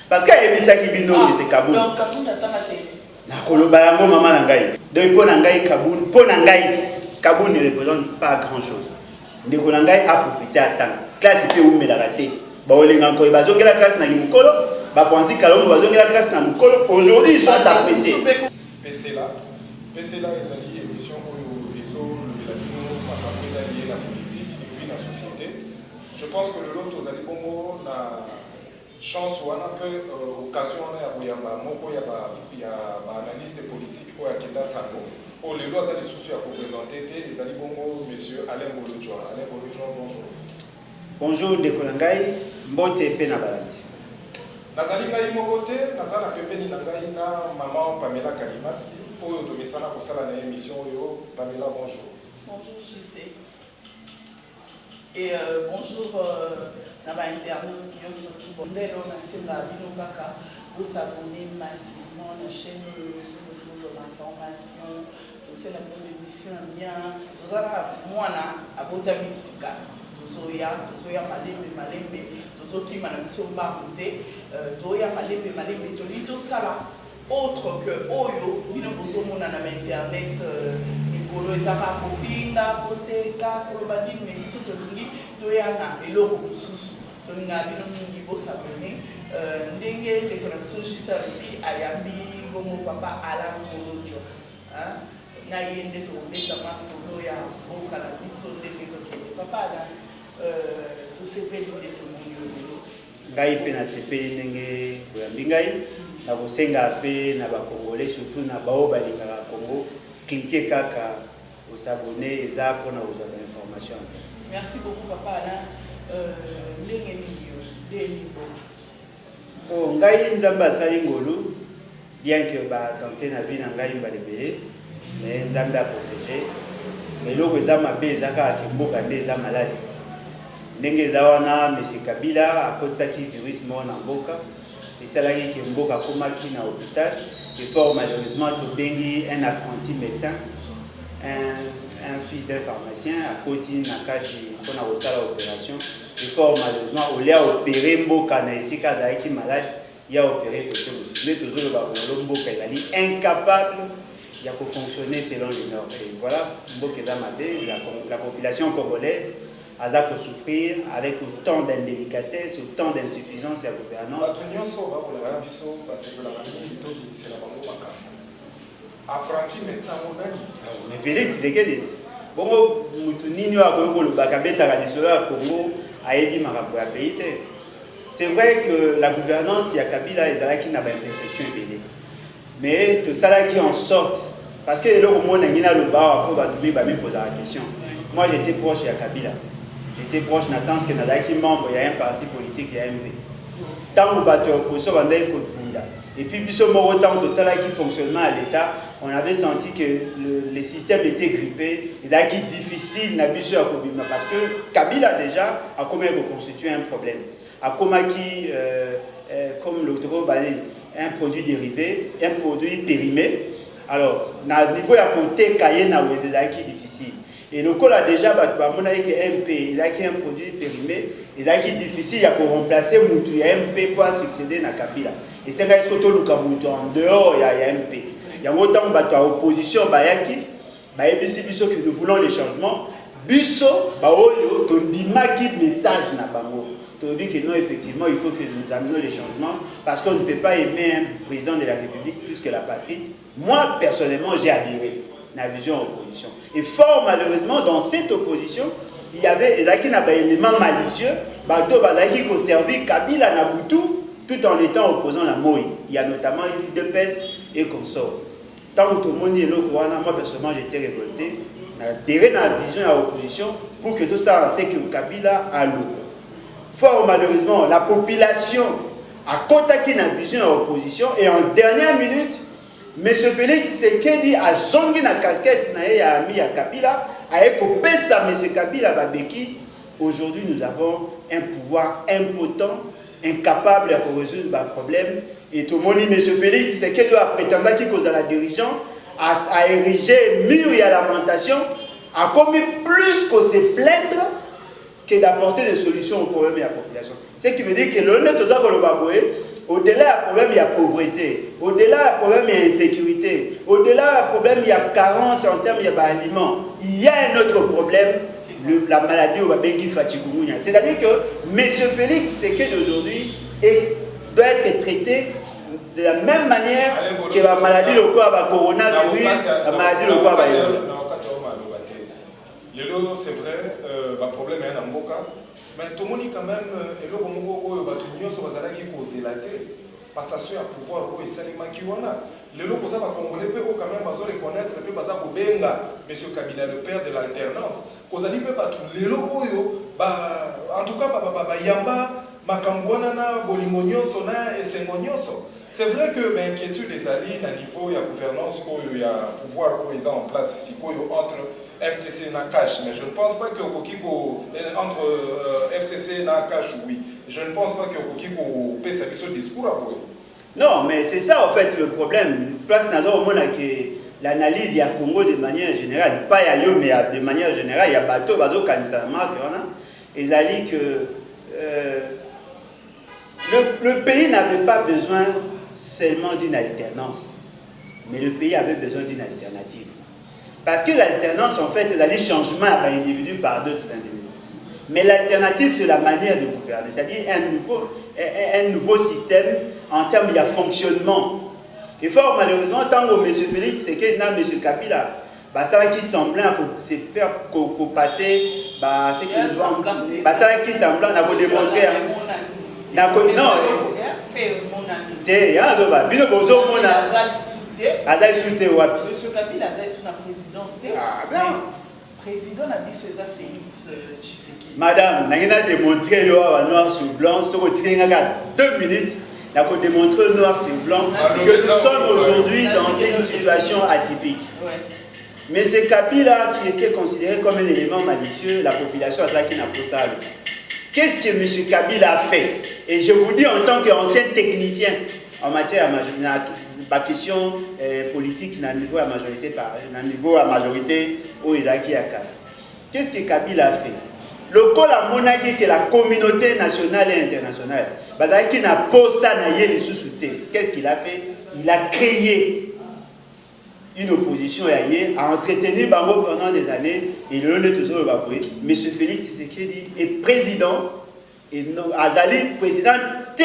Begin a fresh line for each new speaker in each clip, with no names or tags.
Parce qu'il y a Bisaki Bino, c'est Kaboun.
Donc, Kaboun attend la télé.
Nakoloba yango maman nangai. Donc pour nangai Kaboun, pour nangai Kaboun ne représente pas grand chose. Ndeko nangai a profité à temps. Classe peut où me la rater. Ba olenga ko bazonga la classe na Mukolo, ba Francis Kalongo bazonga la classe na Mukolo. Aujourd'hui ils sont appréciés.
PC là les alliés émission au réseau le Labino ma allié la politique et puis la société. Je pense que le lot aux alliés Bongo na chance ou un peu occasion ya boyamba moko ya analyste politique ou ya Kenda Sango. Oh, les lois des soucis à représenter les alliés Bongo, monsieur Alain Bolodjoa. Alain Bolodjoa, bonjour.
Bonjour de Kolangai, Mbote Penabalati.
Nazali ngai mokote, nazala pembeni na ngai na maman Pamela Kalimasi, oyo tomesana kosala na émission oyo. Pamela, bonjour.
Bonjour JC. Et bonjour Naba Internet qui ont surtout bondé on a la bino kaka vous abonnez massivement la chaîne sur l'information tout c'est la bonne émission bien tout ça moi là à Botabisika tout soya malembe tout so qui m'a mission barouté toya malembe tout ça là autre que oyo bino boso mona na internet Kolo ezaka kofinga poseka kolobadi mais surtout lingi toyana eloko kususu toninga bino mingi bosabone ndenge les connexions jisabi ayambi bongo papa ala molojo hein na yende to ndeka masolo ya boka la biso ndenge zokende papa ala to sepeli de to munyo
ngai pe na sepeli ndenge boyambi ngai na kosenga pe na ba Congolais surtout na bao balingaka Congo. Cliquez kaka, vous abonnez et ça pour vous avoir l'information.
Merci beaucoup papa Alain.
Oh, ngai nzamba sali ngolu bien que ba tenter na vie na ngai mbalebele mais nzamba protéger mais loko za mabe zaka kimboka nde za maladi ndenge za wana monsieur Kabila akotaki virus mo na mboka esalaki kimboka komaki na hôpital. Et fort malheureusement, Tobengi, un apprenti médecin, un fils d'un pharmacien, à Côte Nakaji, qu'on a reçu l'opération. Et fort malheureusement, on l'a opéré, Mboka, ici, quand il est malade, il a opéré côté mais toujours le Mboka, il est incapable de fonctionner selon les normes. Et voilà, Mboka la population congolaise a souffrir avec autant d'indélicatesse, autant d'insuffisance à la gouvernance.
Apprenti médecin
mais Félix, c'est que bongo mutunini wa Congo le bakabeta radisora Congo a aidé ma pays. C'est vrai que la gouvernance il y a Kabila et Zalaki n'a pas imperfection belé. Mais tout ça là qui en sorte parce que le monde n'a le bar après Batoumi va me poser la question. Moi j'étais proche de Kabila. J'étais proche dans le sens que Nazaki membre, il y a un parti politique, il y a un MP. Tant que batteur, et puis, tant total qui fonctionnement à l'État, on avait senti que le système était grippé, il était difficile parce que Kabila déjà a constitué un problème. A comme l'autre un produit dérivé, un produit périmé. Alors, à niveau à côté, Cayenne a été difficile. Et le col a déjà MP, il a un produit périmé, il a difficile à remplacer Moutou MP pour succéder à Kabila. Et c'est parce que tout le Moutou en dehors il y a MP. Il y a autant de opposition Bayaki, que nous voulons les changements. Bisso, Baoyo, ton dimaki message na bango. Tu dis que non, effectivement, il faut que nous amenions les changements parce qu'on ne peut pas aimer un président de la République plus que la patrie. Moi, personnellement, j'ai adhéré la vision opposition. Et fort malheureusement, dans cette opposition, il y avait des éléments malicieux, qui conservaient Kabila Naboutou tout en étant opposant la Moïse. Il y a notamment une de PES et consorts. Tant que tout le monde est là, moi personnellement, j'étais révolté. J'ai adhéré dans la vision de l'opposition pour que tout ça, c'est que Kabila a l'eau. Fort malheureusement, la population a contacté la vision de l'opposition et en dernière minute, M. Félix Tshisekedi a zongi na casquette na ye a mis à Kabila, a écopé ça M. Kabila Babeki. Aujourd'hui, nous avons un pouvoir impotent, incapable de résoudre le problème. Et tout le monde dit M. Félix Tshisekedi a prétendu qu'il cause la dirigeant, a érigé mur et à lamentation, a commis plus que se plaindre que d'apporter des solutions aux problèmes de la population. Ce qui veut dire que l'honnête aux le baboué, Au-delà du problème, il y a pauvreté. Au-delà du problème, il y a insécurité. Au-delà du problème, il y a carence en termes d'aliments. Il y a un autre problème, la maladie au Babengi Fachikumunya. C'est-à-dire que M. Félix Tshisekedi d'aujourd'hui doit être traité de la même manière que la maladie le coronavirus, la maladie le
c'est vrai, le problème est un boca. Mais tout le monde quand même, et le bon passation à pouvoir au Salima Kiwana. Les locaux congolais peuvent quand même reconnaître que M. Kabila, le père de l'alternance, vous allez pas tous les locaux, en tout cas, Yamba, Makambouana, Bolimonioso et Sengonioso. C'est vrai que l'inquiétude des alliés à niveau de la gouvernance, il y a pouvoir qu'ils ont en place ici entre FCC et Nakash, mais je ne pense pas que entre FCC et Nakash, oui. Je ne pense pas que Kiko paie sa discours à vous.
Non, mais c'est ça en fait le problème. Place au monde que l'analyse il y a Congo de manière générale, pas à yo mais de manière générale, il y a bateau Kanisama et ils allaient que le pays n'avait pas besoin seulement d'une alternance, mais le pays avait besoin d'une alternative. Parce que l'alternance, en fait, c'est un changement à individu par d'autres individus. Mais l'alternative, c'est la manière de gouverner, c'est-à-dire un nouveau système en termes de fonctionnement. Et fort malheureusement, tant que M. Félix Tshisekedi et M. Kabila, ça qui semblait se faire passer, ce qui nous voit, ça qui semblait à démontrer. Non,
Monsieur Kabila a sur la présidence. Président a dit que c'est Félix Tshisekedi.
Madame, nous avons démontré noir sur blanc, sur 2 minutes, nous avons démontré noir sur blanc que nous sommes aujourd'hui dans une situation atypique. Mais c'est Kabila qui était considéré comme un élément malicieux, la population a qui n'a pas ça. Qu'est-ce que M. Kabila a fait? Et je vous dis en tant qu'ancien technicien en matière de question politique, dans le niveau à majorité, au Izaki Akala. Qu'est-ce que Kabila a fait? Le col à monarchie que la communauté nationale et internationale, qui n'a pas ça, qu'est-ce qu'il a fait? Il a créé une opposition a entretenu Bango pendant des années et le de toujours le M. Félix Tshisekedi est président et Azali président des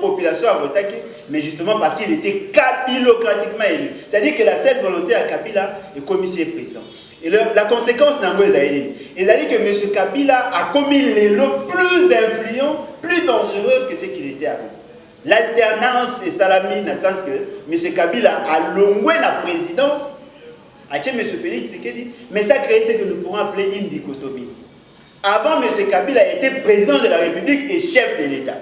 populations à voter, mais justement parce qu'il était kabilocratiquement élu. C'est-à-dire que la seule volonté à Kabila est commissaire président. Et la conséquence n'a pas été. C'est-à-dire que M. Kabila a commis les lots plus influents, plus dangereux que ce qu'il était avant. L'alternance est salami dans le sens que M. Kabila a longué la présidence à M. Félix Tshisekedi, mais ça a créé ce que nous pourrons appeler une dichotomie. Avant, M. Kabila était président de la République et chef de l'État.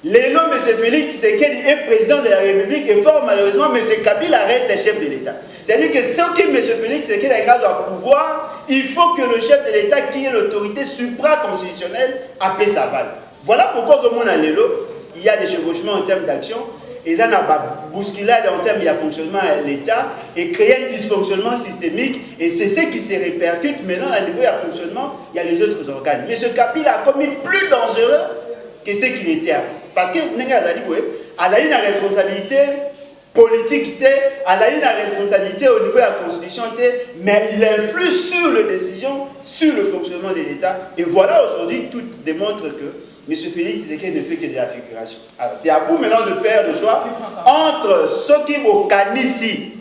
Lélo, M. Félix Tshisekedi est président de la République et fort malheureusement, M. Kabila reste chef de l'État. C'est-à-dire que ce que M. Félix Tshisekedi a au pouvoir, il faut que le chef de l'État, qui est l'autorité supraconstitutionnelle, appelle sa balle. Voilà pourquoi, comme on a Lélo, il y a des chevauchements en termes d'action, et ça n'a pas bousculade en termes de fonctionnement de l'État, et créer un dysfonctionnement systémique, et c'est ce qui se répercute maintenant à niveau de fonctionnement, il y a les autres organes. Mais ce Kabila a commis plus dangereux que ce qu'il était avant. Parce que elle a une responsabilité politique, elle a une responsabilité au niveau de la Constitution, mais il influe sur les décisions, sur le fonctionnement de l'État. Et voilà, aujourd'hui, tout démontre que M. Félix Tshisekedi ne fait que de la figuration. Alors, c'est à vous maintenant de faire le choix entre ceux qui au Kanissi,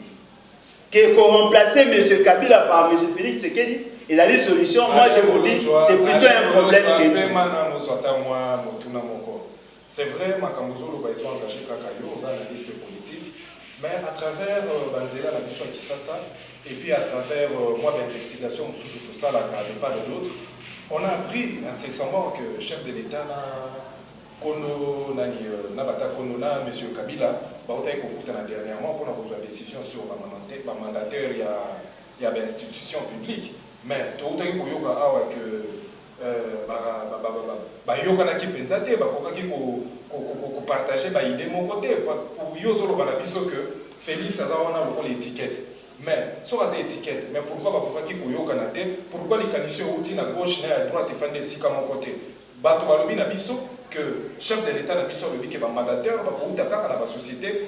qui ont remplacé M. Kabila par M. Félix Tshisekedi, et la solution, moi je vous dis, c'est plutôt un problème
c'est vrai, Makambouzolo ils sont engagés Kakayo, aux analystes politiques, mais à travers Banzela, la mission à Kisasa, et puis à travers moi d'investigation, sous tout ça, la pas de d'autres, on a appris incessamment que le chef de l'État, M. Kabila, dernièrement pour avoir une décision sur le mandataire, il y a l'institution publique, mais tout le monde que yokanaki penza te bakokaki kopartage baide mon côté yo ozoloba na biso que Félix aza wana lokola étiquette mais soki aza étiquette mais pourquoi bakokaki koyokana te pourquoi likanisi outi na gauche na ya droite efandi esika moko te bato balobi na biso que chef de l'État n'a pas sur le bic et mandataire, ou d'accord à la société,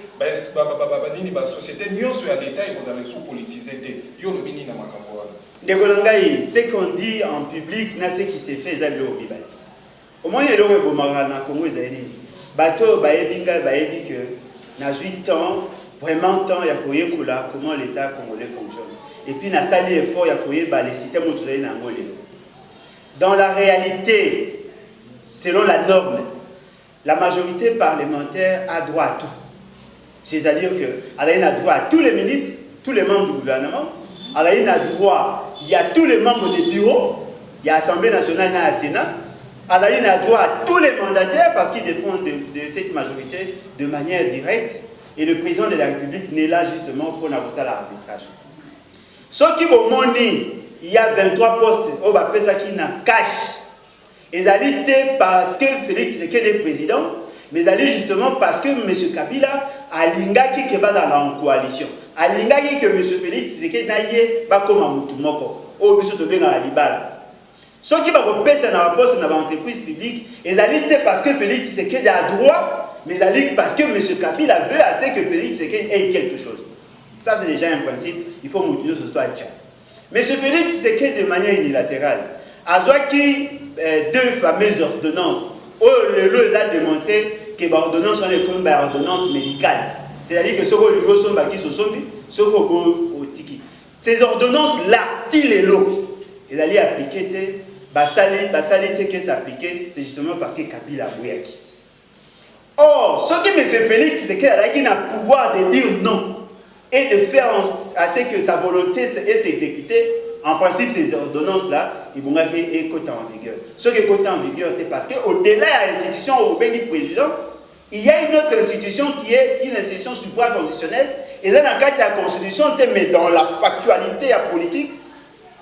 société mieux sur l'État et vous allez sous-politiser. Yo le mini na makambo.
Ndekolongai, ce qu'on dit en public, na ce qui se fait zalo bibali. Au moins il y a le bomara na Congo ezali. Bato baebinga baebi que na 8 ans, vraiment temps ya koyekola comment l'État congolais fonctionne. Et puis na sali effort ya koyeba les systèmes autorisés na ngolé. Dans la réalité, selon la norme, la majorité parlementaire a droit à tout. C'est-à-dire qu'elle a droit à tous les ministres, tous les membres du gouvernement. Elle a droit, il y a tous les membres des bureaux, il y a l'Assemblée nationale et le Sénat. Elle a droit à tous les mandataires parce qu'ils dépendent de cette majorité de manière directe. Et le président de la République n'est là justement pour négocier l'arbitrage. Ce qui au monde, il y a 23 postes au Bapesa qui n'a cash. Et c'est parce que Félix Tshisekedi est président, mais c'est justement parce que M. Kabila a l'ingaki qui va dans la coalition. A l'ingaki que M. Félix Tshisekedi n'a pas comme un moutoumoko. Au biso de bien à la libala. Ce qui va repasser dans la poste dans l'entreprise publique, et c'est parce que Félix Tshisekedi a droit, mais c'est parce que M. Kabila veut assez que Félix Tshisekedi ait quelque chose. Ça, c'est déjà un principe. Il faut moutiver ce soit tchad. M. Félix Tshisekedi de manière unilatérale a qui deux fameuses ordonnances. Oh, le a démontré que les ordonnances sont les ordonnances médicales. C'est-à-dire que ce que ces ordonnances-là, ils allaient appliquer, c'est justement parce que Kabila a bouyaki. Or, ce que M. Félix, c'est qu'il a le pouvoir de dire non et de faire à ce que sa volonté est exécutée. En principe, ces ordonnances-là, ils vont être en vigueur. Ce qui est en vigueur, c'est parce qu'au-delà de l'institution au du président, il y a une autre institution qui est une institution supraconstitutionnelle. Et dans le cadre de la Constitution, mais dans la factualité politique,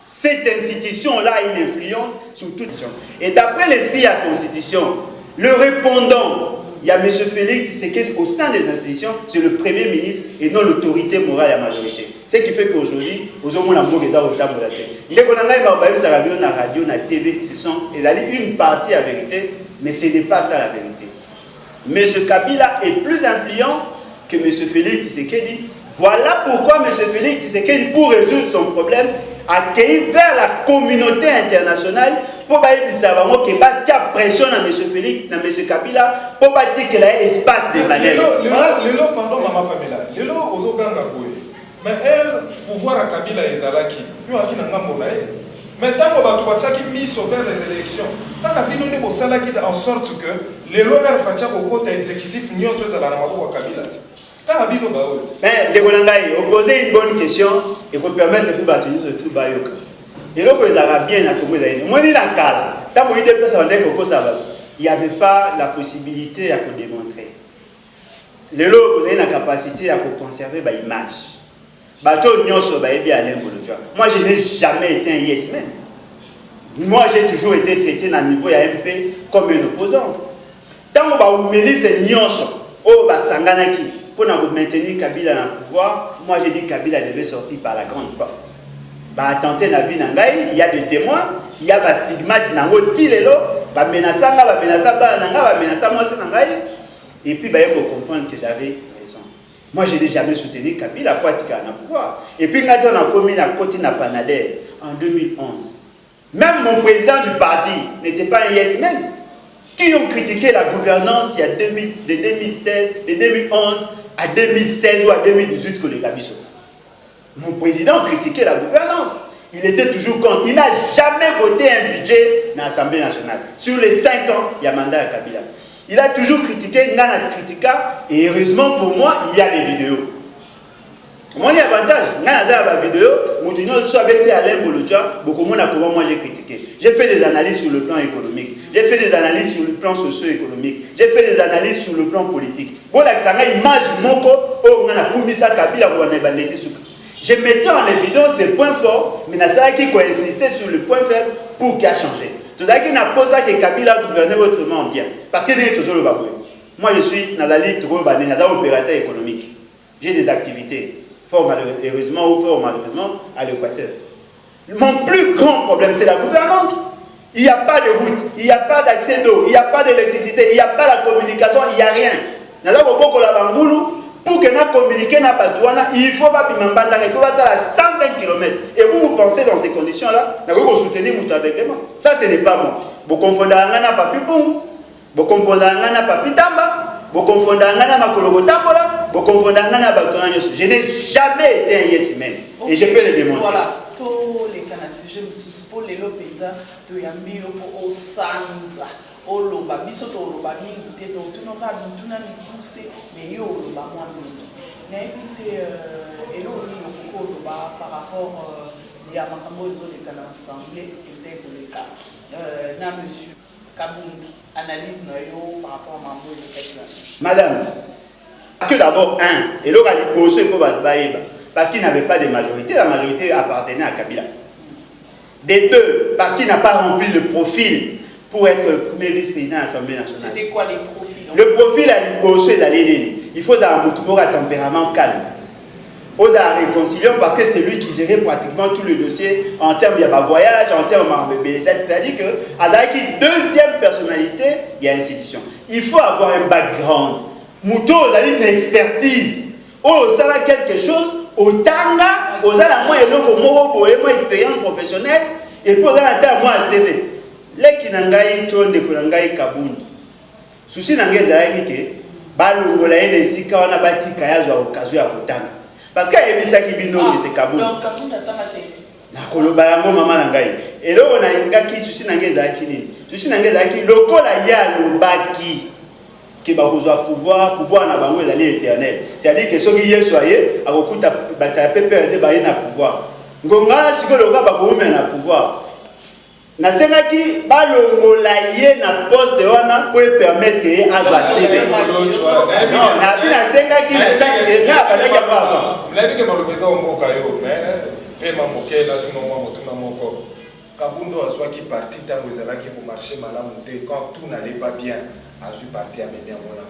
cette institution-là a une influence sur toute institution. Et d'après l'esprit de la Constitution, le répondant, il y a M. Félix Tshisekedi au sein des institutions, c'est le Premier ministre et non l'autorité morale de la majorité. Ce qui fait qu'aujourd'hui, nous avons la radio, la radio, la TV, ce sont une partie à vérité, mais ce n'est pas ça la vérité. M. Kabila est plus influent que M. Félix Tshisekedi. Voilà pourquoi M. Félix Tshisekedi, pour résoudre son problème, a accueilli vers la communauté internationale pour savoir qu'il y a pression à M. Félix, à M. Kabila, pour dire qu'il y a espace de manœuvre.
Pardon, Maman Pamela. Lelo, aux mais le pouvoir à Kabila et Zalaki, nous avons dit mais tant que tu as mis vers les élections, tant que tu as mis en sorte que les lois au côté exécutif n'y ont pas à Kabila.
Mais opposer une bonne question et vous permettre de battre de tout bayoka. Et là, vous avez bien à Congo. Moi, je il n'y avait pas la possibilité à démontrer. Les lots, vous avez la capacité à conserver l'image. Moi, je n'ai jamais été un yes man. Moi, j'ai toujours été traité à niveau MP comme un opposant. Tant que vous mettez ces nyonso, pour maintenir Kabila dans le pouvoir, moi j'ai dit que Kabila devait sortir par la grande porte. Il y a des témoins, il y a des stigmates, et puis il faut comprendre que j'avais raison. Moi je n'ai jamais soutenu Kabila pour être dans le pouvoir. Et puis quand on a commis la côte na Panadère en 2011, même mon président du parti n'était pas un yes man. Qui ont critiqué la gouvernance il y a de 2011 à 2016 ou à 2018 que les Gabiso. Mon président critiquait la gouvernance. Il était toujours contre. Il n'a jamais voté un budget dans l'Assemblée nationale. Sur les 5 ans, il y a mandat à Kabila. Il a toujours critiqué, il a critiqué, et heureusement pour moi, il y a des vidéos. Moi, il y a avantage. Dans la vidéo, moi j'ai critiqué. J'ai fait des analyses sur le plan économique. J'ai fait des analyses sur le plan socio-économique. J'ai fait des analyses sur le plan politique. Je mettais en évidence ces points forts, mais qui insisté sur le point faible pour qu'il a changé. Tout ça qui n'a pas ça que Kabila gouvernait autrement bien. Parce que moi je suis dans la ligue opérateur économique. J'ai des activités. Fort malheureusement ou fort malheureusement à l'Équateur. Mon plus grand problème, c'est la gouvernance. Il n'y a pas de route, il n'y a pas d'accès d'eau, il n'y a pas d'électricité, il n'y a pas la communication, il n'y a rien. Pour que nous communiquions avec Patouana, il faut pas il faut passer à 120 km. Et vous pensez dans ces conditions-là, vous soutenez Moutou avec les mains. Ça, ce n'est pas moi. Vous confondez Angana Papi Pongu, vous confondez Angana Papi Tamba, vous confondez Angana Makologo Tambola, vous confondez Angana Batouana. Je n'ai jamais été un yes man. Et je peux le démontrer. Voilà.
Tous les canaux, je me suis pour les lopédas, de Yambi, au Sanza. Oloba biso to oloba mingi te to tunoka mutuna ni poussé mais yo oloba moi mingi na éviter elo ni okoko oloba par rapport ya makambo zo de kana assemblée était pour le cas na monsieur Kabound analyse na yo par rapport à mambo de cette
madame parce que d'abord elo ka li bosso il faut baïba parce qu'il n'avait pas de majorité, la majorité appartenait à Kabila. Des deux, parce qu'il n'a pas rempli le profil pour être le premier vice-président de l'Assemblée nationale.
C'était quoi les profils?
Le profil à l'Ibosé d'aller. Il faut un tempérament calme. On a réconcilié parce que c'est lui qui gérait pratiquement tout le dossier en termes de voyage, en termes de c'est-à-dire que à la deuxième personnalité, il y a institution. Il faut avoir un background. Mouto, vous avez une expertise. Oh, ça a quelque chose. Au Tanga, vous avez moins expérience professionnelle et puis vous avez un moins CV. Les qui n'ont pas eu de Kurangai Kabound. Souci n'a pas été que Balongolaye les Sika on a bâti Kaya à occasion à Kotanga. Parce qu'il y a des qui bino c'est Kabound.
Donc Kabound a tamaté.
Na kolobayango maman nangai. Et là on a une gars qui souci n'a pas été nini. Souci n'a pas été lokola ya lobaki qui va pouvoir na bango d'aller éternel. C'est-à-dire que ceux qui y soyez à okuta bataille PPRD ba na pouvoir. Ngonga siko loka ba ko na pouvoir. Nasemaki balongolaye na poste wana pour permettre à passer. Non, na bi nasemaki na saki na balaki papa.
Mlabi ke malobeza omboka yo, mais pema mokela tout no moko. Kabundo a soit qui parti tango ezalaki pour marcher malamu te quand tout n'allait pas bien. A su parti à mener un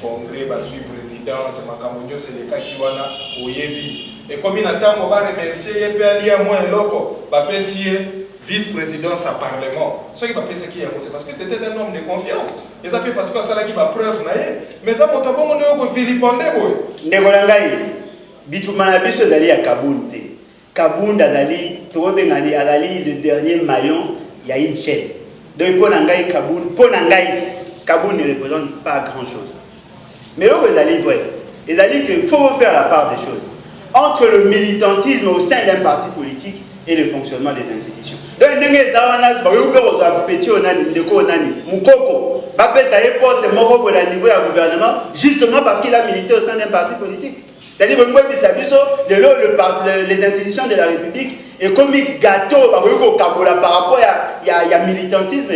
congrès, a su présidence, Makamonio, c'est le cas qui wana Oyebi. Et comme il attend, on va remercier, et puis aller à moi et loco, va apprécier vice-présidence à Parlement. Ce qui va faire qui c'est parce que c'était un homme de confiance. Et ça fait parce que ça là qui va preuve, mais ça m'a tapé mon œil au Philippondé.
Negolangai, Bitumana Biso d'Ali à Kabound. Kabound Adali, Torobengani Adali, le dernier maillon, il y a une chaîne. Donc, Ponangai, Kabound, Kabound ne représente pas grand-chose. Mais là, vous allez voir, il faut faire la part des choses entre le militantisme au sein d'un parti politique et le fonctionnement des institutions. Donc, gouvernement justement parce qu'il a milité au sein d'un parti politique. C'est-à-dire que les institutions de la République et comme un gâteau par rapport à militantisme.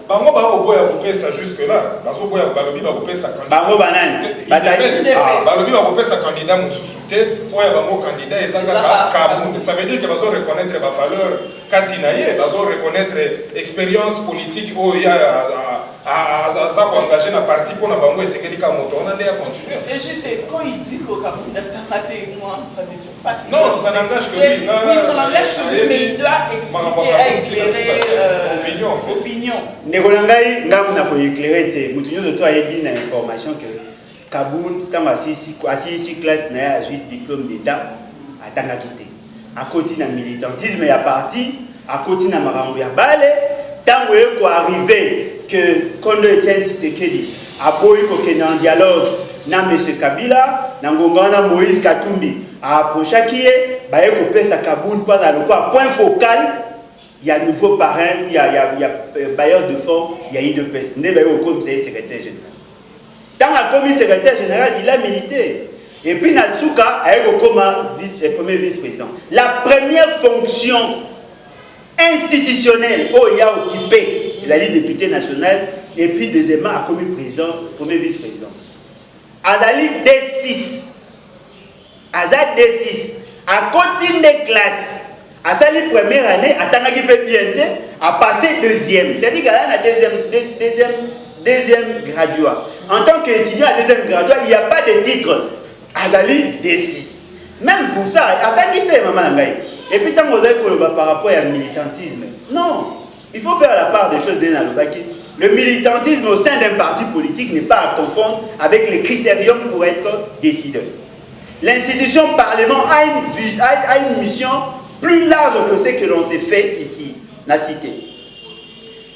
Bango ba oboya kopesa jusque là bazo boya balobi ba kopesa candidat
bango banani
balobi ba kopesa candidat mususu te oya bango candidat ezaka Kabound. Ça veut dire que bazo reconnaître ba valeur katinaye bazo reconnaître expérience politique oya ça pour engager na parti pour na bango esengeli ka moto on a continuer.
Et je sais quand il dit que Kabound a tamaté moi ça me surpasse.
Non, ça n'engage que lui.
Oui, ça n'engage que lui mais il doit expliquer éclairer opinion.
Negolangai ngamu na ko éclairer te mutu nyozo to ayebi na information que Kabound tant assis classe na 8 diplôme d'état atanga kité à côté na militantisme ya parti à côté na marambo ya bale tango eko arriver que Kondo Etienne Tshisekedi a boyi ko kena en dialogue na monsieur Kabila na ngongana Moïse Katumbi a approchaki ba eko pesa Kabound pas à quoi point focal. Il y a un nouveau parrain, il y a bailleur de fonds, il y a IDPS. Il y a comme secrétaire général. Dans la commission secrétaire général, il a milité. Et puis Nasuka a eu comme premier vice-président. La première fonction institutionnelle où il a occupé, il a dit député national, et puis deuxièmement a commis président, premier vice-président. Adali D6. Azad D6. À côté des classes. À sa première année, à Tanagi Pépiente, a passé deuxième. C'est-à-dire qu'elle a deuxième graduat. En tant qu'étudiant à deuxième graduat, il n'y a pas de titre. Adali D6. Même pour ça, à Tangi Maman Nangai, Et puis, tant que vous avez par rapport à militantisme, non, il faut faire la part des choses d'un alobaki. Le militantisme au sein d'un parti politique n'est pas à confondre avec les critériums pour être décideur. L'institution Parlement a une mission plus large que ce que l'on s'est fait ici, la cité.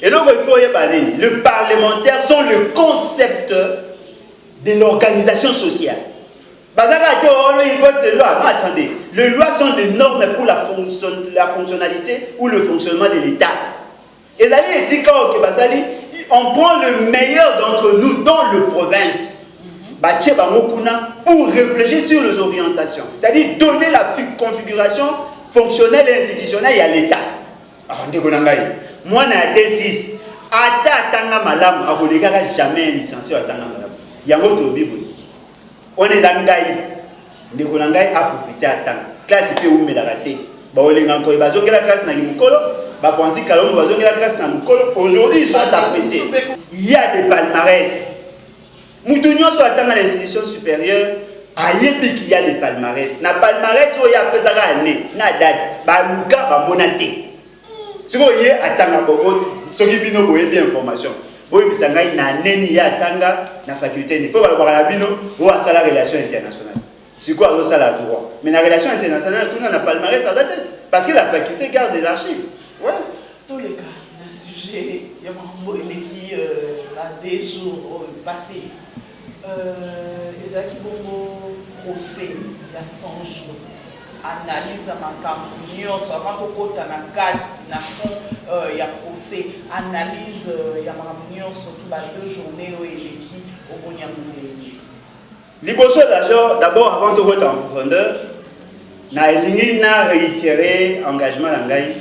Et donc, il faut y parler. Les parlementaires sont le concept de l'organisation sociale. Attendez, les lois sont des normes pour la fonctionnalité ou le fonctionnement de l'État. Et ici, on prend le meilleur d'entre nous dans le province pour réfléchir sur les orientations. C'est-à-dire donner la configuration fonctionnelle et institutionnelle à l'État. Moi, je D6. Je ne jamais licencié à Tanga Malam. On est dans le Ngai a profité à Tanga. Classe est où me la raté. La classe na Mukolo, Francis Kalom, la classe na Mukolo. Aujourd'hui, ils sont appréciés. Il y a des palmarès. Moutounion soit dans l'institution supérieure. Aïebi qu'il y a des palmarès. Na palmarès, il y a pesara année. Na date. Ba Luka, ba Monate. Si vous voyez, à Tanga Bogo, ce qui bino boye bien information. Boye bisangai na neni ya Tanga na faculté ni. Pour avoir la bino, ou à la relation internationale. C'est quoi ça la droit? Mais la relation internationale, tout le monde n'a pas le palmarès à date. Parce que la faculté garde des archives. Ouais.
Tous les cas, le sujet, il y a qui a des jours passés. Les Akibongo procès, il y a 100 jours. Analyse à ma campagne, avant de côté na carte, na fond, il y a procès. Analyse, il y a ma campagne, surtout les 2 journées où il est qui au Bonyamoué.
Liboso d'abord, avant de rentrer en profondeur, na réitéré engagement d'Angaï.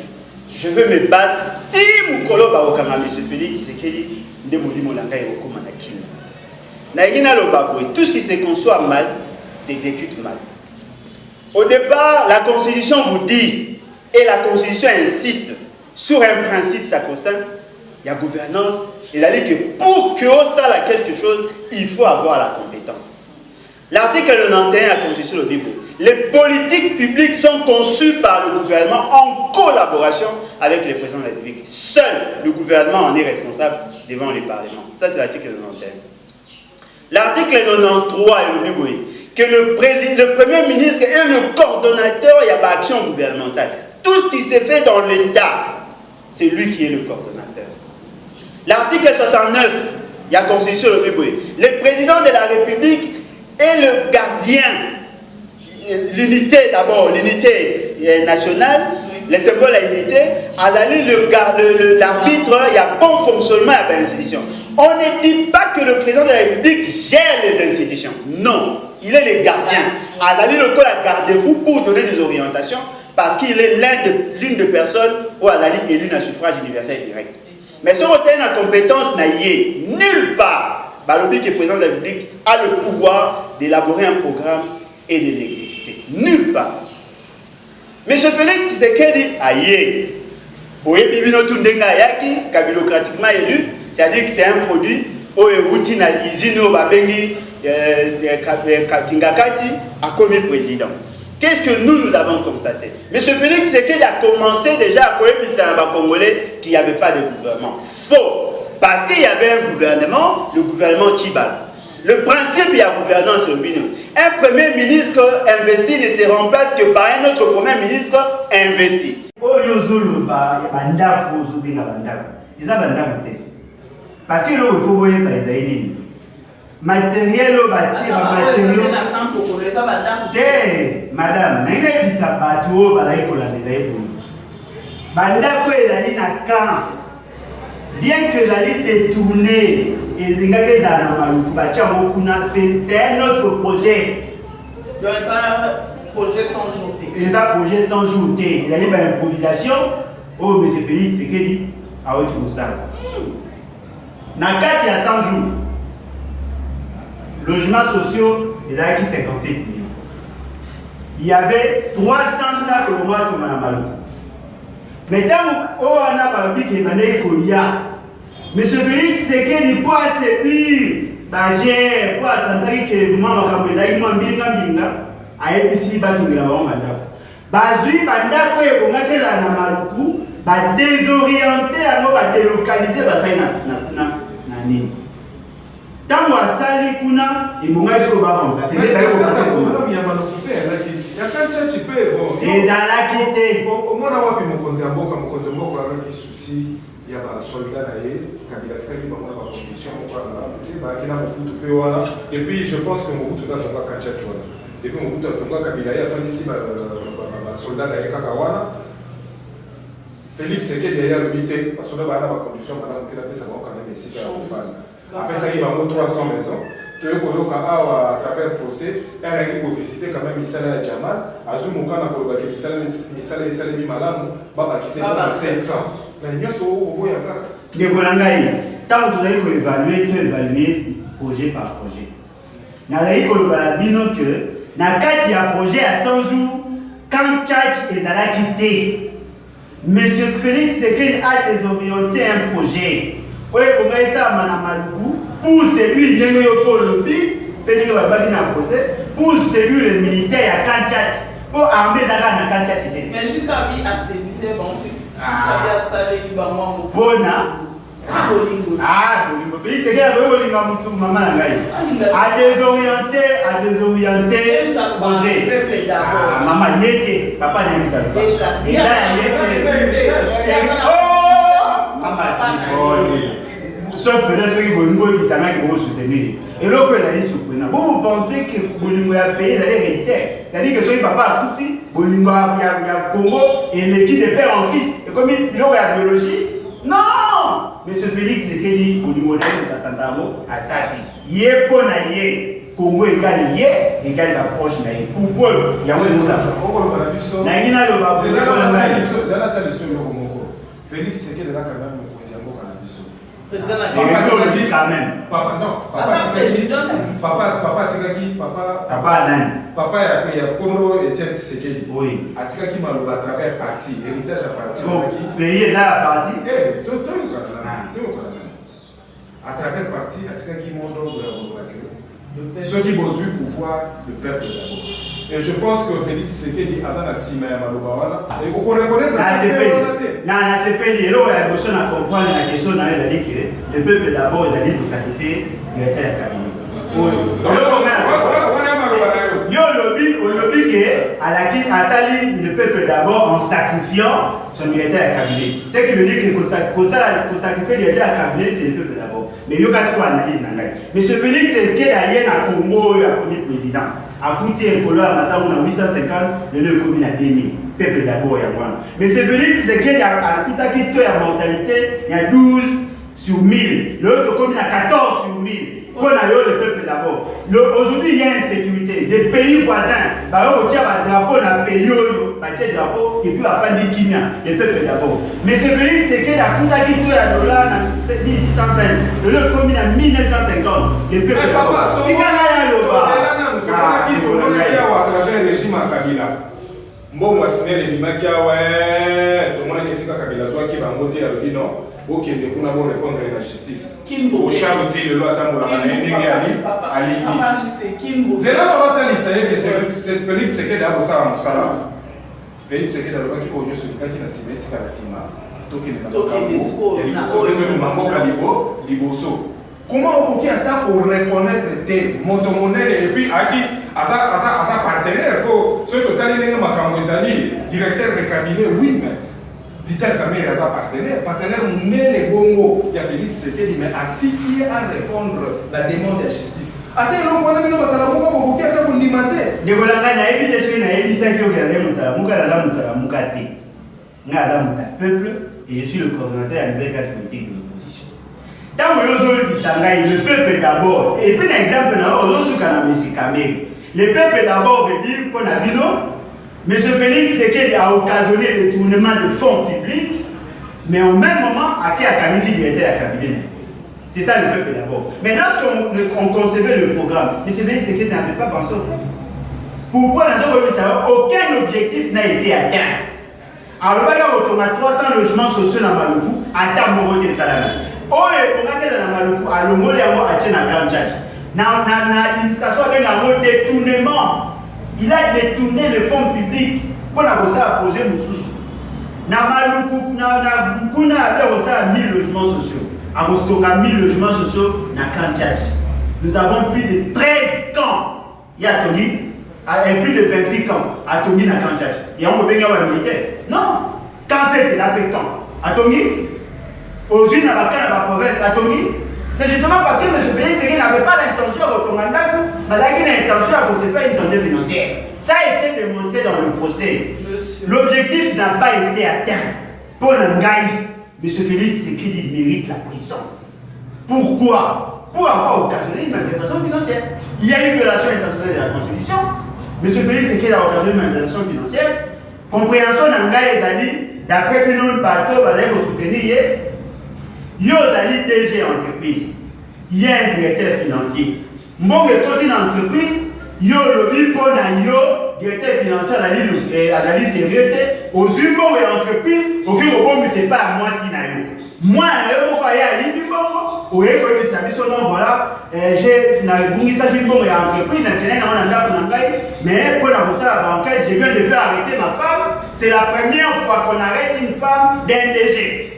Je veux me battre. Tim Kolo Barokama, M. Félix Tshisekedi, Ndemoli Molangaï Rokomanakim. Na tout ce qui se conçoit mal s'exécute mal. Au départ, la Constitution vous dit, et la Constitution insiste sur un principe sacro-saint, il y a gouvernance, et il a dit que pour que ça a quelque chose, il faut avoir la compétence. L'article 91 de la Constitution le dit, les politiques publiques sont conçues par le gouvernement en collaboration avec le président de la République. Seul le gouvernement en est responsable devant les parlements. Ça, c'est l'article 91. L'article 93 est le dit que le premier ministre est le coordonnateur et il y a pas action gouvernementale. Tout ce qui s'est fait dans l'État, c'est lui qui est le coordonnateur. L'article 69, il y a la Constitution le dit, le président de la République est le gardien, l'unité d'abord, l'unité nationale, les symboles à l'unité, à l'arbitre, il y a bon fonctionnement à l'institution. On ne dit pas que le président de la République gère les institutions. Non, il est le gardien. Adali le col a garde-fou pour donner des orientations parce qu'il est l'une des personnes où Adali est élu à suffrage universel direct. Mais si on a une compétence naïe, nulle part, Balobi qui est président de la République a le pouvoir d'élaborer un programme et de l'exécuter. Nulle part. M. Félix Tshisekedi, aïe, Boye Bibino Tundenga Yaki, cabilocratiquement élu, c'est-à-dire que c'est un produit où routine à l'usine au Babengi Kingakati a commis président. Qu'est-ce que nous avons constaté? M. Félix Tshisekedi a commencé déjà à connaître les Congolais qu'il n'y avait pas de gouvernement. Faux! Parce qu'il y avait un gouvernement, le gouvernement Tchibal. Le principe, il y a gouvernance au Bino. Un premier ministre investi ne se remplace que par un autre premier ministre investi.
Parce que là, il faut voir les matériels. Matériel, madame, il y a bateau, bien que j'allais détourner et c'est un autre projet.
Donc, c'est un projet sans jour.
C'est un projet sans jour. Il y a une improvisation. Oh, M. Félix, c'est qu'il dit à autre chose. Dans 4, il y a 100 jours. Logements sociaux, il y a 57 000. Il y avait 300 là que le mois comme un malou. Maintenant, on a dit qu'il y a M. Félix, c'est qu'il dit pas assez pire. J'ai pas senti que maman a été binga a été si battu de la mandat. bazui bandako ebongaki ezala na maluku badésorienté yango badélocalize basali na nini ntango asali kuna ebongaki soki baremplace ezalaki te
omona wapi mokonzi ya mboka azalaki susi ya basolda na ye Kabila atikaki bango na bacondition moko baaki na mobutu mpe wana epuis je pense que mobutu nde atonga kantiaki wana epuis mobutu atonga Kabila ye afandisi basolda na ye kaka wana Félix Sekedi ye alobi te basolda baa na bacondition malamu te napesa bango quand même esika ya kofanda apesaki bango 300 maisons toyokoyoka awa à travers procès ayaki kovisite quand même misala ya Jamal azwi mokana kolobaki misala esalemi malamu babakise 700 na nyonso oboya kaka
ndeko na ngai ntango tozali koévalue projet par projet nazali koloba na bino ke na kati ya projet ya 100 jours quand Tchad ezalaki te monsieur Félix Sekedi a désorienté un projet oyo ekonga esalama na maluku pour celui ndenge oyo mpo olobi mpe ndenge babaki na procès pour celui le militaire ya Kanchach mpo armé ezalaka na Kanchach te
mais jisabi aséduisé bango jisabi asaleli bango
mpona
bolingo
bolingo Félix Sekedi akoki kolinga motu mama na ngai adésorienté projet mama ye te papa na yebitaloba eza ya ye mama tiboli sauf peut-être ceux qui vont dire ça vont soutenir. Et l'autre, il a dit soutenir. Vous pensez que Bolingo a payé, c'est héréditaire. C'est-à-dire que ceux qui papa a tout fait, Bolingo a Congo et l'équipe de père en fils. Et comme il y a biologie, non! Monsieur Félix Sekedi, Bolingo a Santamo, a Safi. Yé pona yé, Congo égale yé, égale la proche na yé. Pour Paul, il y a un ça. Naïna le babo,
Félix Sekedi là quand même.
Et on le dit quand même.
Papa, non. Papa, Tikaki,
Papa,
Papa, il y a Kono et Tiens Sekedi.
Oui.
Atikaki Malo à travers parti, héritage à parti.
Pays est là à parti.
À travers parti, Atikaki Mondo de la ceux qui vont suivre pouvoir le peuple d'abord. Et je pense que Félix Sekedi Azana Sima Malobawana et on reconnaît
la CPD là la question à comprendre la question dans les dit que le peuple d'abord il a dit pour sacrifier directeur de cabinet. Yo lobby que à la sali le peuple d'abord en sacrifiant son directeur de cabinet. Ce qui veut dire que sacrifier le directeur de cabinet c'est le peuple d'abord. Mais yo quand tu analyse nangai. Monsieur Félix Sekedi ailleurs à Congo il a commis président. A coûté un colon à Massaou, on a 850, le commune à 2000. Peuple d'abord, il y a moins. Mais c'est Félix Sekedi à tout à qui la mortalité, il y a 12 sur 1000. L'autre commune à 14 sur 1000. On a le peuple d'abord. Aujourd'hui, il y a insécurité. Des pays voisins, on tient un drapeau dans le pays, un drapeau, et puis après, on dit le peuple d'abord. Mais c'est Félix Sekedi à tout à qui la dollar en 1620. Le commune à 1950. Le peuple d'abord. Qui
à travers le régime à Kabila. Bon, Sinel et Mimaki, ouais, tout le monde est Kabila, soit qui va monter à l'Union, ou qui ne peut pas répondre à la justice. Au charme, le loi Tambola, Ali. C'est là que c'est Félix Sekedi à Bossara Moussala. Félix Sekedi à l'Oba qui est au New Sudika qui n'a si bête qu'à la Sima. Comment on peut reconnaître tes motomonèles et puis à qui à sa partenaire pour ce total directeur de cabinet oui mais Vital Kamerhe à sa partenaire les bongo il y a Félix Sekedi mais à qui à répondre la demande de justice attends l'homme on a mis le bataillon pour qui à condimenter
de volanga na ebi de na ebi ça qui au gazé mutalamuka la mutalamuka te ngaza muta peuple et je suis le coordinateur à nouvelle classe politique de l'opposition. Tant que le peuple d'abord, et puis un exemple, le peuple d'abord veut dire qu'on a dit non, M. Félix Sekedi a occasionné le détournement de fonds publics, mais au même moment, à qui a Kamisi directeur à cabinet. C'est ça le peuple d'abord. Mais lorsqu'on concevait le programme, M. Félix Sekedi n'avait pas pensé au peuple. Pourquoi aucun objectif n'a été atteint? Alors, il y a 300 logements sociaux dans Maluku, à Tamoro de Salami. Oh, on a été dans Maluku, à l'Omole, à Tchèna Kanchach. Dans l'administration, il y a un détournement. Il a détourné le fonds public. pour la projet Moussous. Na Maluku, na Mukuna avait 1000 logements sociaux. À Mostoka, 1000 logements sociaux na Kanchach. Nous avons plus de 13 camps. Il y a Tongi, et plus de 26 camps à Tongi na Kanchach. Et on peut bien avoir militaire. Non. Quand c'est la camp à Tongi, aux unes à la province à Tongi, c'est justement parce que M. Félix Tshisekedi n'avait pas l'intention de recommander, mais il avait l'intention de se faire une santé financière. Ça a été démontré dans le procès. L'objectif n'a pas été atteint. Pour Nangaï, M. Félix Tshisekedi mérite la prison. Pourquoi? Pour avoir occasionné une malversation financière. Il y a une violation intentionnelle de la Constitution. M. Félix Tshisekedi a occasionné une malversation financière. Compréhension Nangaï et Dali, d'après que nous, bateau, vous allez vous soutenir. Yo Dali DG entreprise, il y a un directeur financier. Moi, quand une entreprise, yo lobby pour yo directeur financier à la liste sérieux, aux humains et entreprises, aucun robot ne sait pas à moi si na yo. Moi, je vais aller à l'Ibimbo, ou je vais aller à voilà, j'ai une entreprise, mais pour la banquette, je viens de faire arrêter ma femme. C'est la première fois qu'on arrête une femme d'un DG.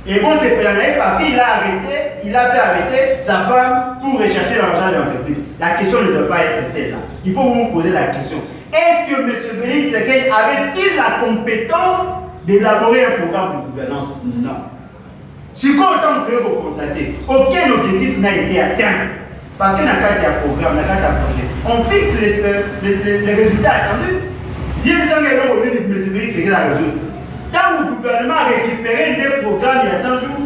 Et bon, c'est parce qu'il a arrêté, il a fait arrêter sa femme pour rechercher l'argent de l'entreprise. La question ne doit pas être celle-là. Il faut vous poser la question. Est-ce que M. Félix Tshisekedi avait-il la compétence d'élaborer un programme de gouvernance? Non. Si autant que vous constatez, aucun objectif n'a été atteint. Parce que dans le cadre d'un programme, dans le cadre d'un projet, on fixe les résultats attendus. Il y a des gens qui ont dit que M. Félix Tshisekedi a résolu. Quand le gouvernement a récupéré des programmes il y a 100 jours,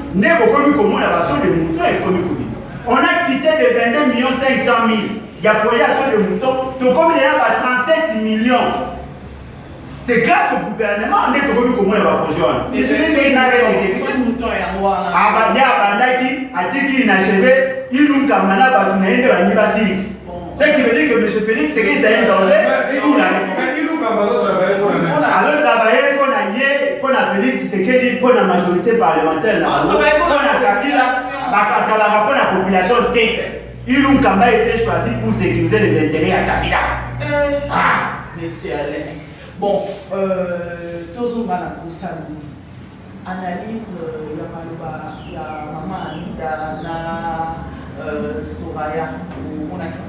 on a quitté de 22 500 000. Il y a pour l'action de moutons, donc comme il y a 37 millions. C'est grâce au gouvernement qu'on est comme on a projet. Mais c'est une mouton et un roi. Ah, bah, il y a un bandaki, a dit qu'il inachevé, il nous camana, bah, tu n'as pas de l'anniversaire. Ce qui veut dire que M. Félix, c'est qu'il s'est un danger. Alors, travailler pour la Félix Tshisekedi, pour la majorité parlementaire, pour la Kabila, pour la population T. Il nous a été choisi pour sécuriser les intérêts à Kabila.
Monsieur Alain. Bon, Tozo Malakoussani, analyse, il y a Maman Anida, na Soraya, on a qui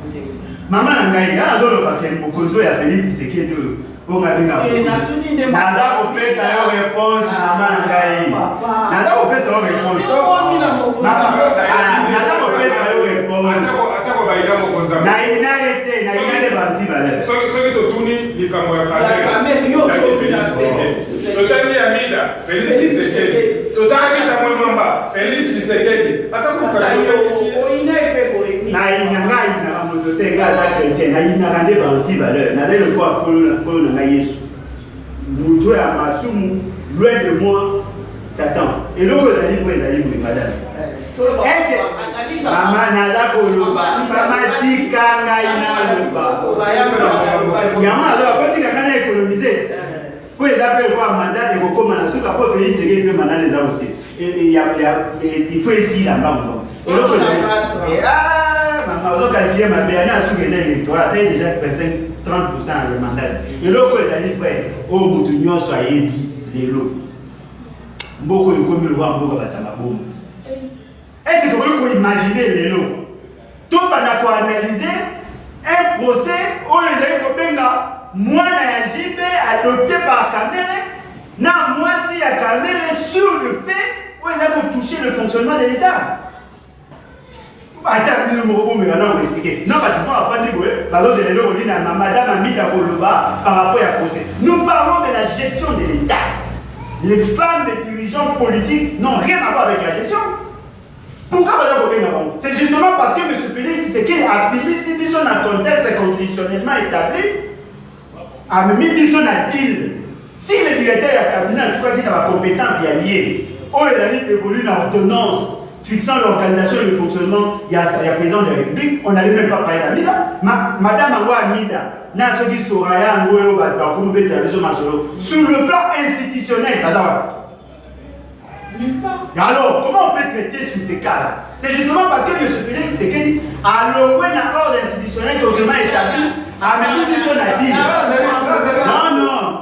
Maman Angaïda, il y a Mokonzo et Félix Tshisekedi. Naza kopesa yo réponse Maman Angaï. Naza kopesa yo réponse. Naza kopesa yo réponse.
Atako baïda mokonza.
Na inarete, na inarete banti balé.
Soki totuni likambo ya kamera. Yo Totali Amida, Félix Tshisekedi. Totali Amida Mwemamba, Félix Tshisekedi. Atako
na inangai na motote ngaza chrétien na inarande banti valeur na le quoi pour na Yesu muto ya masumu loin de moi Satan et donc on a dit pour les livres madame est-ce maman naza koloba mama tikanga ina loba yama alors quand tu kana économiser pour les appeler voir mandat de kokoma na suka pour payer c'est que mandat les a aussi et il faut essayer là-bas et donc maman calculer ma béana sous les électorats c'est déjà 30% de mandat et l'autre est allé frère au moutonnion soyez bi les lots beaucoup de communes voient beaucoup batamabom est-ce que vous pouvez imaginer les lots tout pendant pour analyser un procès où il est kobenga moi na JB adopté par Kamere na moi si à Kamere sur le fait où il a pour toucher le fonctionnement de l'État. Attends, on va expliquer. Non, parce que moi, après, je vais madame Amida Koloba par rapport à procès. Nous parlons de la gestion de l'État. Les femmes des dirigeants politiques n'ont rien à voir avec la gestion. Pourquoi c'est justement parce que M. Félix Tshisekedi a pris si son contexte constitutionnellement établi, a mis son deal. Si le directeur du cabinet soit dit dans la compétence liée, il a évolué dans l'ordonnance fixant l'organisation et le fonctionnement, il y a président de la République, on n'allait même pas parler d'Amida. Madame Ango Amida, Nasogi Soraya, Ango, sur le plan institutionnel, alors, comment on peut traiter sur ces cas-là? C'est justement parce que M. Félix Tshisekedi a loué l'accord institutionnel totalement établi, a même dit son avis. Non, non,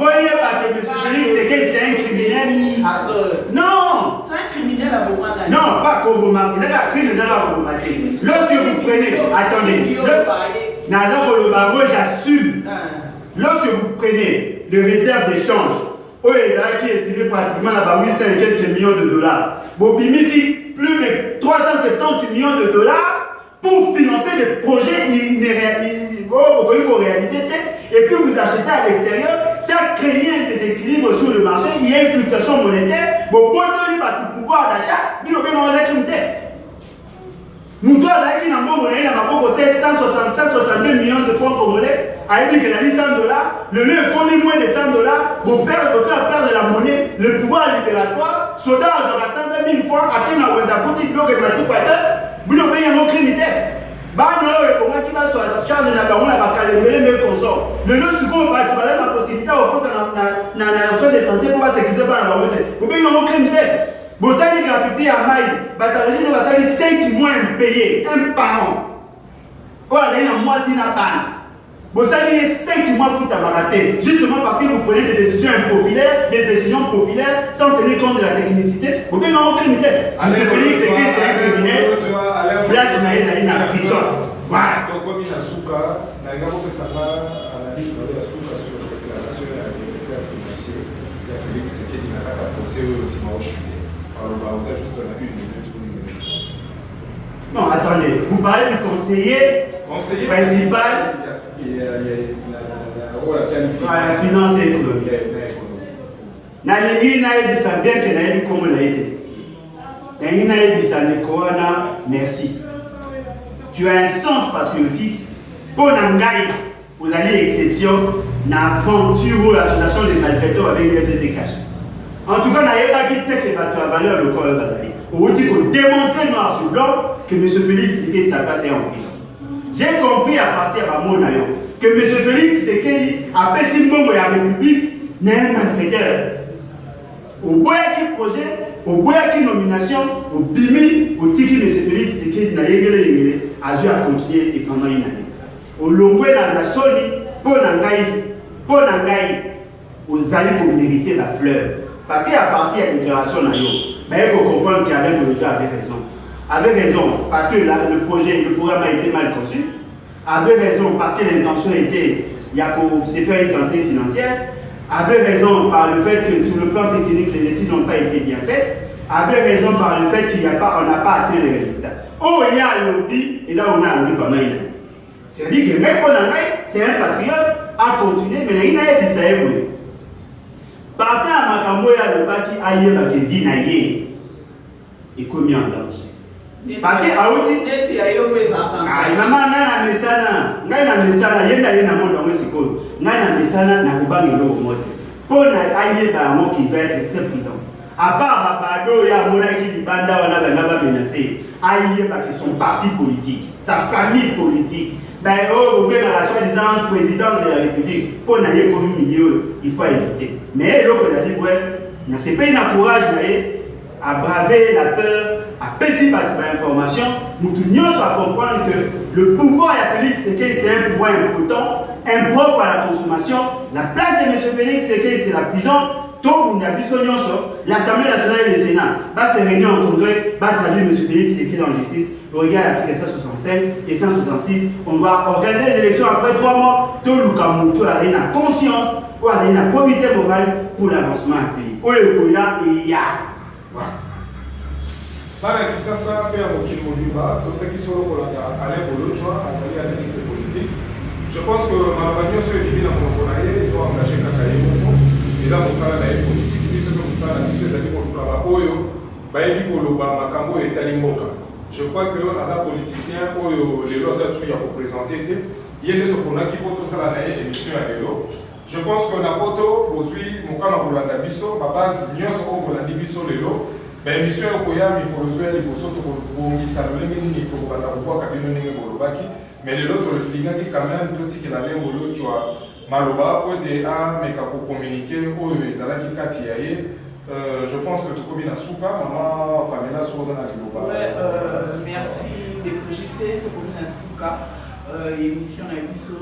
lorsque vous prenez, attendez, j'assume, lorsque vous prenez les réserves d'échange, qui est estimé pratiquement à 800 et quelques millions de dollars, vous ici plus de 370 millions de dollars pour financer des projets réalisés et puis vous achetez à l'extérieur, ça crée un déséquilibre sur le marché, il y a une fluctuation monétaire, vous pouvez tout pouvoir d'achat, vous pouvez avoir la critère. Nous devons aller dans le monde, 162 millions de francs congolais, avec dit que la 100 $, le lieu est connu moins de 100 $, vous faire perdre la monnaie, le pouvoir libératoire, soldats dans la 120 000 francs, à qui n'a pas coûté de l'eau que la tout vous ne payez un criminel. Qui va se charger de la baronne à Kalemele, mais consort. Le lieu second va avoir la possibilité au compte dans la soin de santé pour voir ce qui se passe dans la baronne. Vous payez un criminel. Vous avez gratuité à Maï, vous avez 5 mois payés, un par an. Vous avez un mois si n'a pas. Vous avez 5 mois foot à barater, justement parce que vous prenez des décisions populaires sans tenir compte de la technicité. Vous pouvez non criminel. Vous savez que c'est un criminel. Place Maïs à la prison. Voilà.
Donc, comme il a souka, il a fait sa analyse de la souka sur la déclaration de la directeur financier. Il a Félix Sekedi n'a pas pensé aussi mal au chulet. Alors, vous avez juste une minute ou une minute.
Non, attendez, vous parlez du conseiller principal. La finance et l'économie. Nalingi naïbisa bien que naïbi comme on a été. Nalingi naïbisa le corona, merci. Tu as un sens patriotique. Pour Nangaï, vous avez exception, l'aventure ou l'association des malfaiteurs avec les FCC cash. En tout cas, n'ayez pas quitté que tu as valeur le corps bazali. Au dit qu'on démontrer noir sur blanc que M. Félix Tshisekedi sa place est en prison. J'ai compris à partir de mon aïe que M. Félix Tshisekedi a passé le moment de la République n'est un malfaiteur. Au boya qui projet, au boya qui nomination, au bimi, au tiki M. Félix Tshisekedi n'a yégué a dû continuer et pendant une année. Au longoué dans la soli, pour Nangaï, aux alliés pour mériter la fleur. Parce qu'à partir de la déclaration naïo, mais il faut comprendre qu'avec le gars avait raison. Avec raison, parce que le programme a été mal conçu. Avec raison, parce que l'intention était, il y a qu'au faire une santé financière. Avec raison, par le fait que sur le plan technique, les études n'ont pas été bien faites. Avec raison, par le fait qu'on n'a pas atteint les résultats. Oh, il y a un lobby, et là on a un lobby pendant une année. C'est-à-dire que même c'est un patriote à continuer, mais il n'a pas dit ça. Partant à Makamboya, le baki aïe Makedi naïe est commis en danger. Parce que Aouti, maman n'a mesana, n'a mesana, yena mon dans le secours, n'a mesana, n'a pas mis l'eau au mode. Pour aïe d'un qui doit être très prudent. À part Babado, il y a Monaki di Banda, on a menacé. Aïe parce que son parti politique, sa famille politique. Ben, au gouvernement de la soi-disant présidence de la République, pour n'aller comme milieu, il faut éviter. Mais l'autre a dit, ouais, c'est pas un courage à braver la peur, à passer par l'information. Nous devons comprendre que le pouvoir de Félix Tshisekedi, c'est un pouvoir important, impropre à la consommation. La place de M. Félix Tshisekedi, c'est la prison. L'Assemblée nationale et le Sénat va se réunir en congrès, va traduire M. Félix Tshisekedi en justice. Regarde l'article 165 et 166. On va organiser les élections après 3 mois. Tout le Kamuto a une conscience ou a une probité morale pour l'avancement du pays. Oyekoya et ya.
Para Kisasa, Père Mokil Moluba, Dr. Kisolo Alain Bolotchoa, Azali analyste politique. Je pense que Malabagnon, ceux qui vivent dans Monoponaye, ils ont engagé Kakaye Moko. Ils ont engagé politique, ils ont engagé les amis Moluba, Oyo, Bayebi Koloba, Makambo et Talimboka. Je crois que les politiciens, les lois sont représentés. Il y a des gens qui peuvent faire l'émission à l'élo. Je pense que la photo, aujourd'hui, mon cas, on a la biso, ma base, nous sommes la biso l'élo. Mais l'émission est pour les joueurs, les bossos, pour les salons, les pour mais les autres, les gens qui quand même, tout ce qui est allé au lot, tu vois, Maloba, pour des mais pour communiquer, ils allaient qui katiaye. Je pense que tout comme il a souka, maman Pamela Souzana Global.
Ouais, merci de JC, tout comme il a souka. émission na biso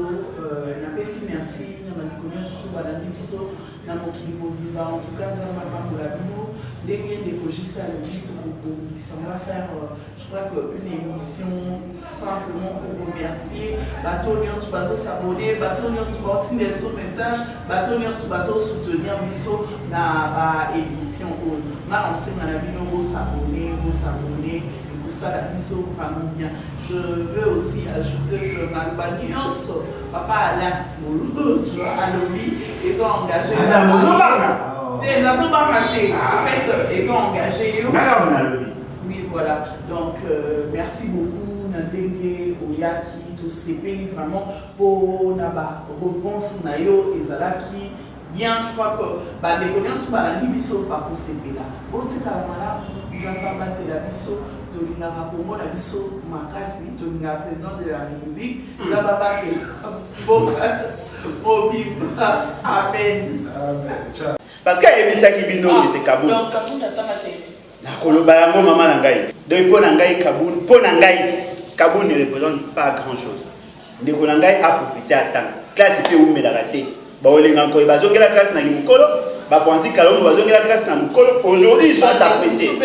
na pesi merci na mabikonyo surtout balandi biso na mokili mobimba en tout cas nzamba pambola bino ndenge ndekogisa le but ça va faire je crois que une émission simplement pour remercier bato nyonso bazo s'abonner bato nyonso baotindela biso message bato nyonso bazo soutenir biso na ba émission oyo nga ensenga na bino bosabonner ça la biso vraiment bien. Je veux aussi ajouter que Malbani papa Alain Mouloud, à l'OBI, ils ont engagé. En fait, ils ont engagé. Oui, voilà. Donc, merci beaucoup, Nandenge, Oyaki, tous ces pays, vraiment, pour la réponse Nayo et Zalaki. Bien, je crois que les connaissances par la Libiso, pas pour ces pays-là. Bon, c'est à la ils ont pas battu la Biso. Tolingara pour moi la biso makasi Tolingara président de la République ça va pas amen
parce que ebisaki bino c'est Kaboun
donc Kaboun atamate
na koloba yango mama na ngai donc pour na ngai Kaboun pour na ngai Kaboun ne représente pas grand chose ndeko na ngai a profité à temps classe pe umela raté ba olenga ko bazongela classe na mukolo ba Francis Kalongo bazongela classe na mukolo aujourd'hui ils sont appréciés